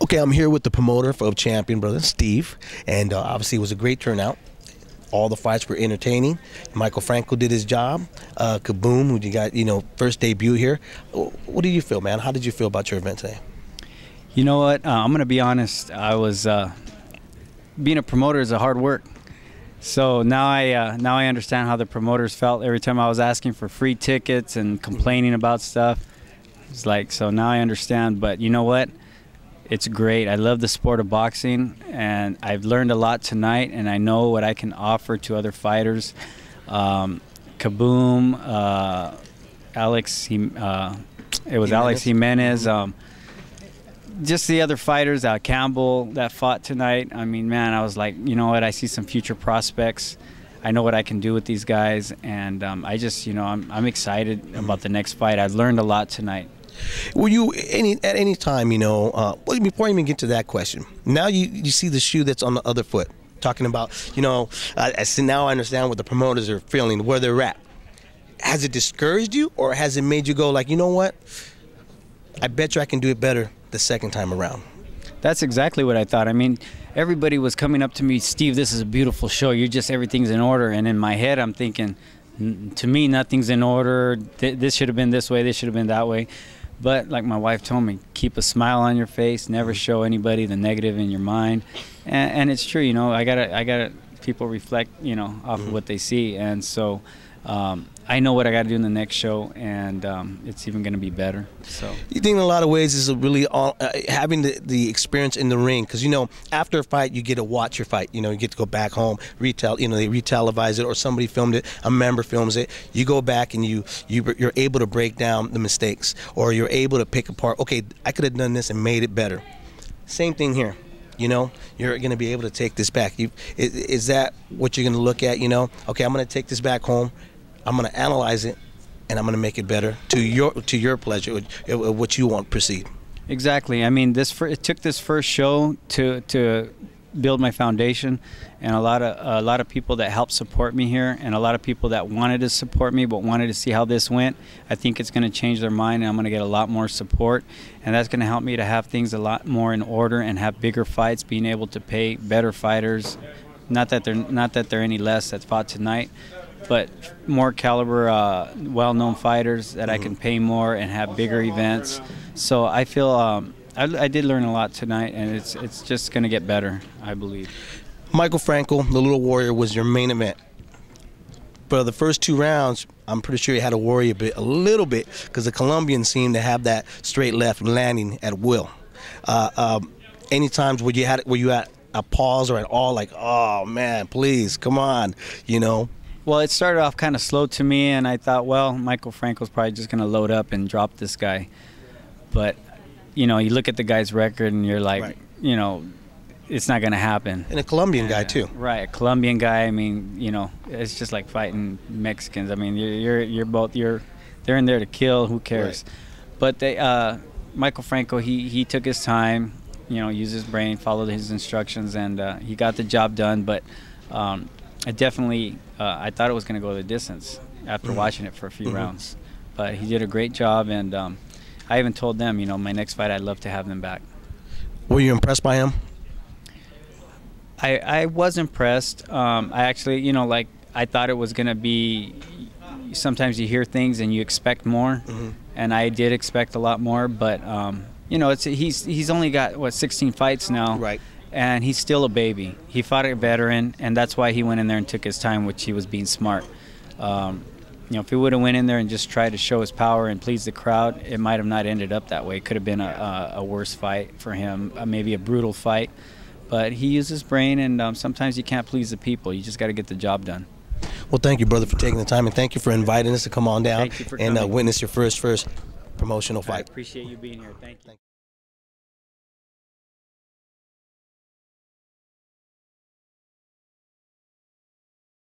Okay, I'm here with the promoter of Champion, brother Steve, and obviously it was a great turnout. All the fights were entertaining. Michael Franco did his job. Kaboom, who you got, first debut here. What do you feel, man? How did you feel about your event today? You know what? I'm going to be honest. I was being a promoter is a hard work. So now I understand how the promoters felt every time I was asking for free tickets and complaining about stuff. It's like, so now I understand. But you know what? It's great. I love the sport of boxing, and I've learned a lot tonight, and I know what I can offer to other fighters. Kaboom, Alex Jimenez. Just the other fighters, Campbell, that fought tonight. I mean, man, I was like, you know what? I see some future prospects. I know what I can do with these guys, and I just, I'm excited about the next fight. I've learned a lot tonight. Were you at any time, well, before I even get to that question, now you see the shoe that's on the other foot, talking about, now I understand what the promoters are feeling, where they're at. Has it discouraged you, or has it made you go like, you know what, I bet you I can do it better the second time around? That's exactly what I thought. I mean, everybody was coming up to me, Steve, this is a beautiful show, everything's in order, and in my head I'm thinking, to me, nothing's in order, this should have been this way, this should have been that way. But like my wife told me, keep a smile on your face, never show anybody the negative in your mind. And it's true, I gotta people reflect, off of what they see. And so I know what I gotta do in the next show, and it's even gonna be better. So you think in a lot of ways is really having the experience in the ring, because after a fight you get to watch your fight. You get to go back home, they re-televise it, or somebody filmed it, a member films it. You go back and you're able to break down the mistakes, or you're able to pick apart. Okay, I could have done this and made it better. Same thing here. You're going to be able to take this back. Is that what you're going to look at? Okay, I'm going to take this back home. I'm going to analyze it, and I'm going to make it better to your pleasure, what you want to proceed. Exactly. I mean, it took this first show to build my foundation, and a lot of people that helped support me here, and a lot of people that wanted to support me but wanted to see how this went. I think it's going to change their mind, and I'm going to get a lot more support, and that's going to help me to have things a lot more in order and have bigger fights, being able to pay better fighters. Not that they're any less that fought tonight, but more caliber, well-known fighters that I can pay more and have bigger events. So I feel I did learn a lot tonight, and it's just going to get better, I believe. Michael Franco, the Lil Warrior, was your main event. For the first 2 rounds, I'm pretty sure you had to worry a little bit, because the Colombians seemed to have that straight left landing at will. Any times were you at a pause or at all like, oh man, please, come on, Well, it started off kind of slow to me, and I thought, well, Michael Franco's probably just going to load up and drop this guy. But, you look at the guy's record, and you're like, right. It's not going to happen. And a Colombian guy, too. Right, a Colombian guy. I mean, it's just like fighting Mexicans. I mean, they're in there to kill. Who cares? Right. But Michael Franco, he took his time, used his brain, followed his instructions, and he got the job done. But I definitely, I thought it was going to go the distance after watching it for a few rounds. But he did a great job, and I even told them, my next fight, I'd love to have them back. Were you impressed by him? I was impressed. I actually, I thought it was going to be, sometimes you hear things and you expect more, and I did expect a lot more, but, he's only got, 16 fights now. Right. And he's still a baby. He fought a veteran, and that's why he went in there and took his time, which he was being smart. If he would have went in there and just tried to show his power and please the crowd, it might have not ended up that way. It could have been a worse fight for him, maybe a brutal fight. But he used his brain, and sometimes you can't please the people. You just got to get the job done. Well, thank you, brother, for taking the time, and thank you for inviting us to come on down and witness your first promotional fight. I appreciate you being here. Thank you.